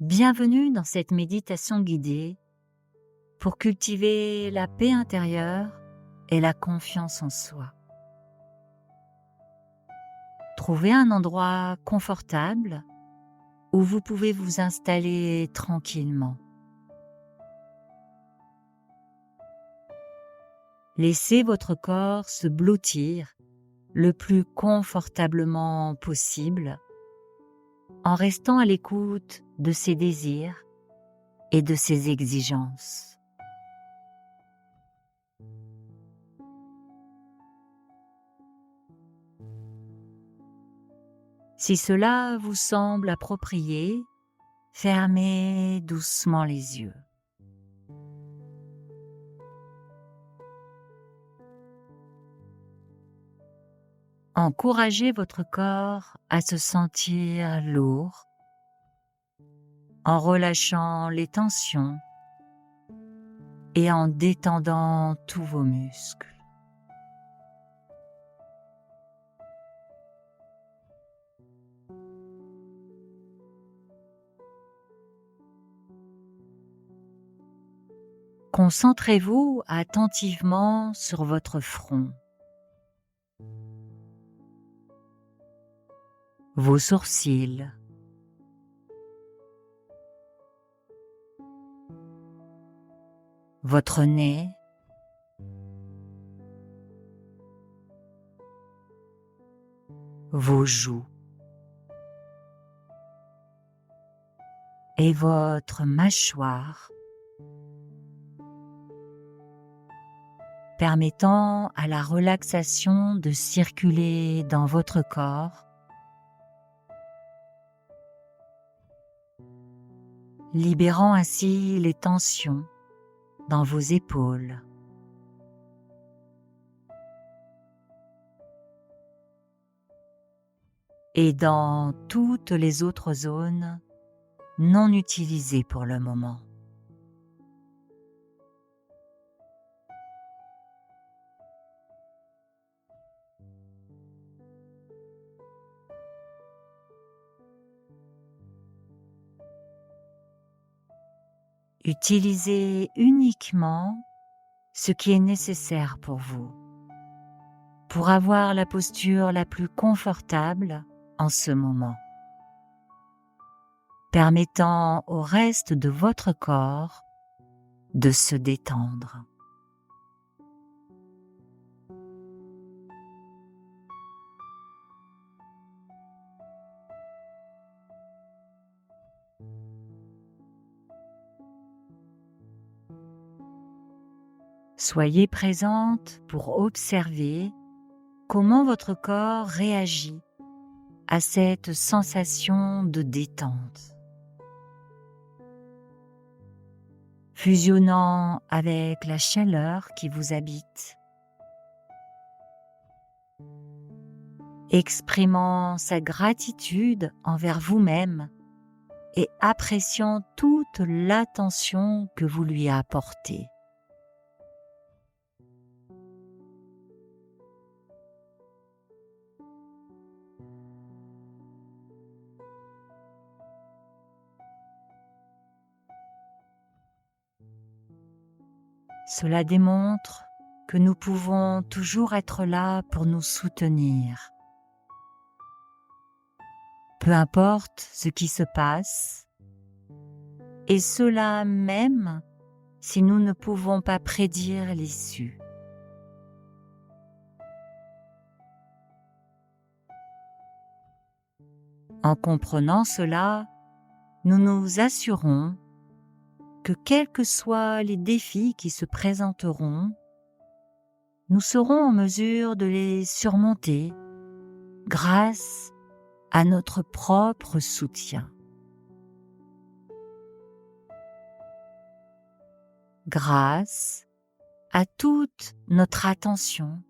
Bienvenue dans cette méditation guidée pour cultiver la paix intérieure et la confiance en soi. Trouvez un endroit confortable où vous pouvez vous installer tranquillement. Laissez votre corps se blottir le plus confortablement possible en restant à l'écoute de ses désirs et de ses exigences. Si cela vous semble approprié, fermez doucement les yeux. Encouragez votre corps à se sentir lourd en relâchant les tensions et en détendant tous vos muscles. Concentrez-vous attentivement sur votre front, vos sourcils, votre nez, vos joues et votre mâchoire, permettant à la relaxation de circuler dans votre corps, libérant ainsi les tensions dans vos épaules. Et dans toutes les autres zones non utilisées pour le moment. Utilisez uniquement ce qui est nécessaire pour vous, pour avoir la posture la plus confortable en ce moment, permettant au reste de votre corps de se détendre. Soyez présente pour observer comment votre corps réagit à cette sensation de détente, fusionnant avec la chaleur qui vous habite, exprimant sa gratitude envers vous-même et appréciant toute l'attention que vous lui apportez. Cela démontre que nous pouvons toujours être là pour nous soutenir. Peu importe ce qui se passe, et cela même si nous ne pouvons pas prédire l'issue. En comprenant cela, nous nous assurons que quels que soient les défis qui se présenteront, nous serons en mesure de les surmonter grâce à notre propre soutien, grâce à toute notre attention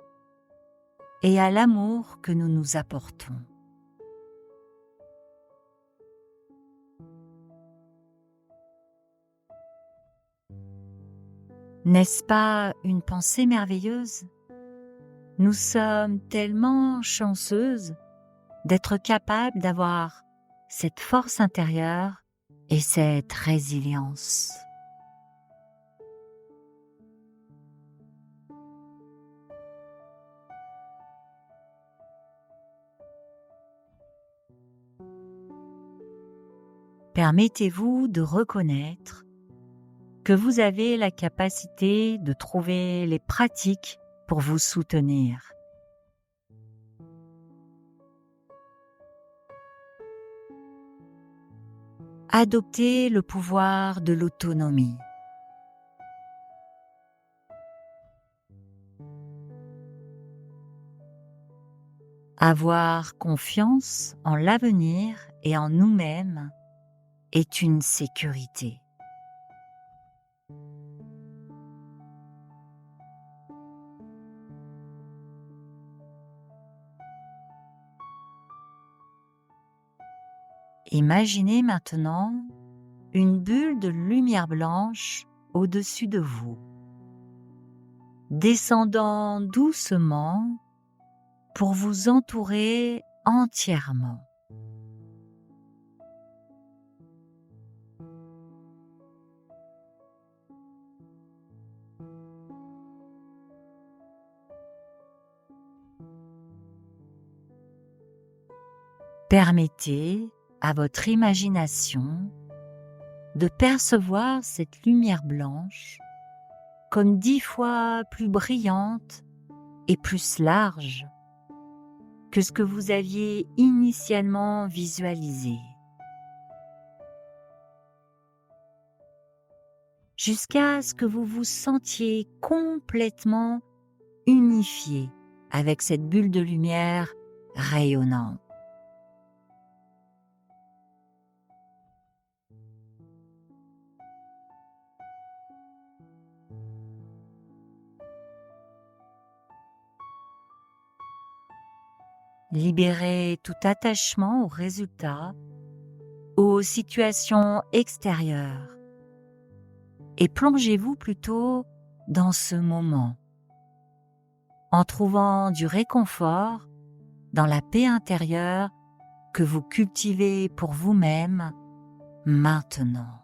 et à l'amour que nous nous apportons. N'est-ce pas une pensée merveilleuse? Nous sommes tellement chanceuses d'être capables d'avoir cette force intérieure et cette résilience. Permettez-vous de reconnaître que vous avez la capacité de trouver les pratiques pour vous soutenir. Adoptez le pouvoir de l'autonomie. Avoir confiance en l'avenir et en nous-mêmes est une sécurité. Imaginez maintenant une bulle de lumière blanche au-dessus de vous, descendant doucement pour vous entourer entièrement. Permettez à votre imagination de percevoir cette lumière blanche comme 10 fois plus brillante et plus large que ce que vous aviez initialement visualisé, jusqu'à ce que vous vous sentiez complètement unifié avec cette bulle de lumière rayonnante. Libérez tout attachement aux résultats, aux situations extérieures et plongez-vous plutôt dans ce moment en trouvant du réconfort dans la paix intérieure que vous cultivez pour vous-même maintenant.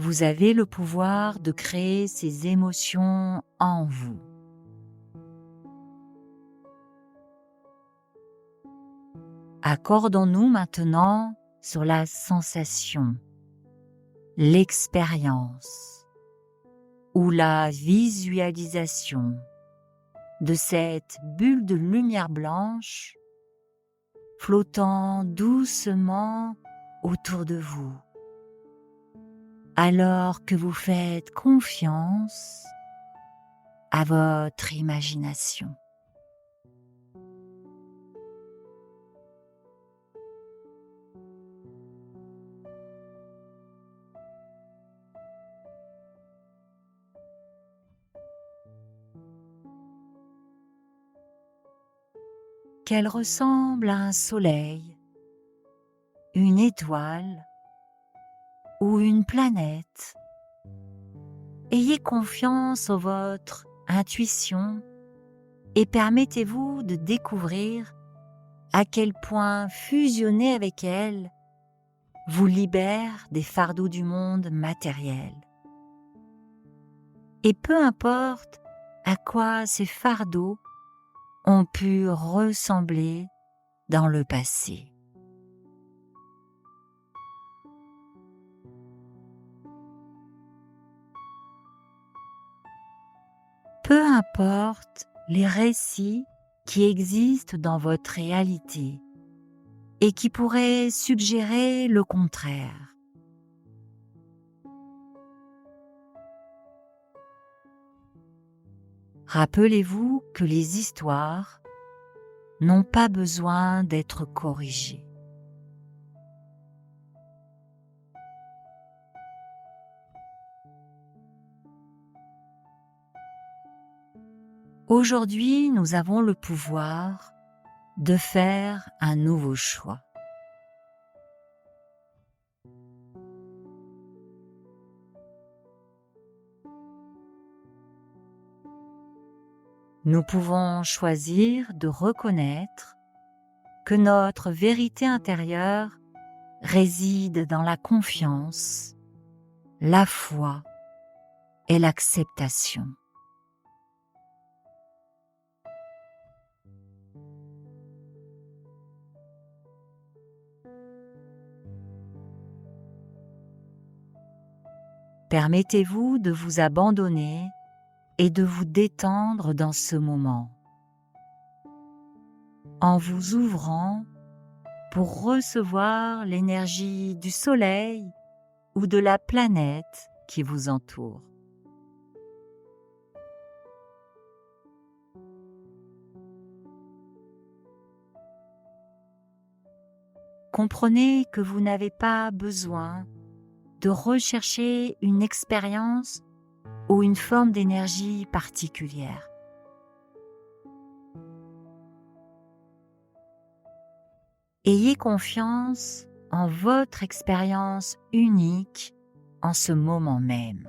Vous avez le pouvoir de créer ces émotions en vous. Accordons-nous maintenant sur la sensation, l'expérience ou la visualisation de cette bulle de lumière blanche flottant doucement autour de vous, alors que vous faites confiance à votre imagination. Qu'elle ressemble à un soleil, une étoile ou une planète. Ayez confiance en votre intuition et permettez-vous de découvrir à quel point fusionner avec elle vous libère des fardeaux du monde matériel. Et peu importe à quoi ces fardeaux ont pu ressembler dans le passé. Peu importe les récits qui existent dans votre réalité et qui pourraient suggérer le contraire. Rappelez-vous que les histoires n'ont pas besoin d'être corrigées. Aujourd'hui, nous avons le pouvoir de faire un nouveau choix. Nous pouvons choisir de reconnaître que notre vérité intérieure réside dans la confiance, la foi et l'acceptation. Permettez-vous de vous abandonner et de vous détendre dans ce moment, en vous ouvrant pour recevoir l'énergie du soleil ou de la planète qui vous entoure. Comprenez que vous n'avez pas besoin de rechercher une expérience ou une forme d'énergie particulière. Ayez confiance en votre expérience unique en ce moment même.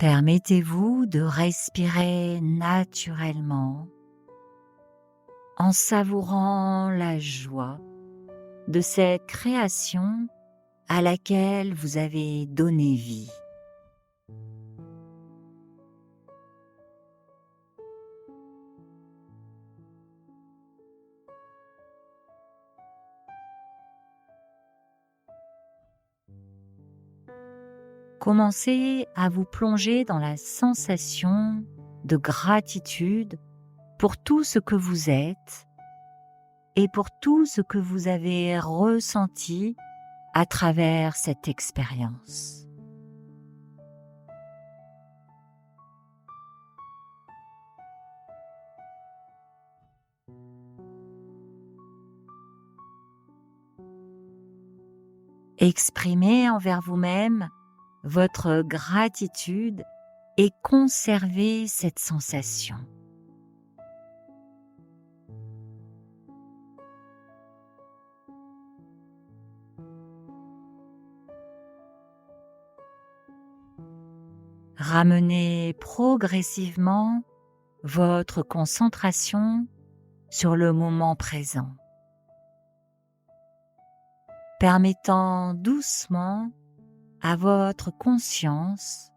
Permettez-vous de respirer naturellement en savourant la joie de cette création à laquelle vous avez donné vie. Commencez à vous plonger dans la sensation de gratitude pour tout ce que vous êtes et pour tout ce que vous avez ressenti à travers cette expérience. Exprimez envers vous-même votre gratitude et conservez cette sensation. Ramenez progressivement votre concentration sur le moment présent, permettant doucement à votre conscience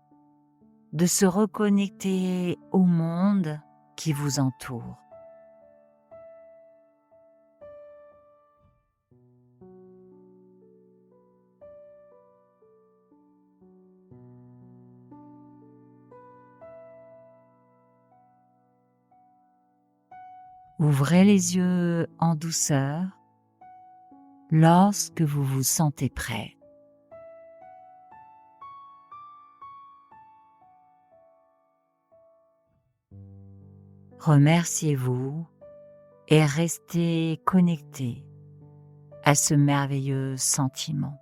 de se reconnecter au monde qui vous entoure. Ouvrez les yeux en douceur lorsque vous vous sentez prêt. Remerciez-vous et restez connecté à ce merveilleux sentiment.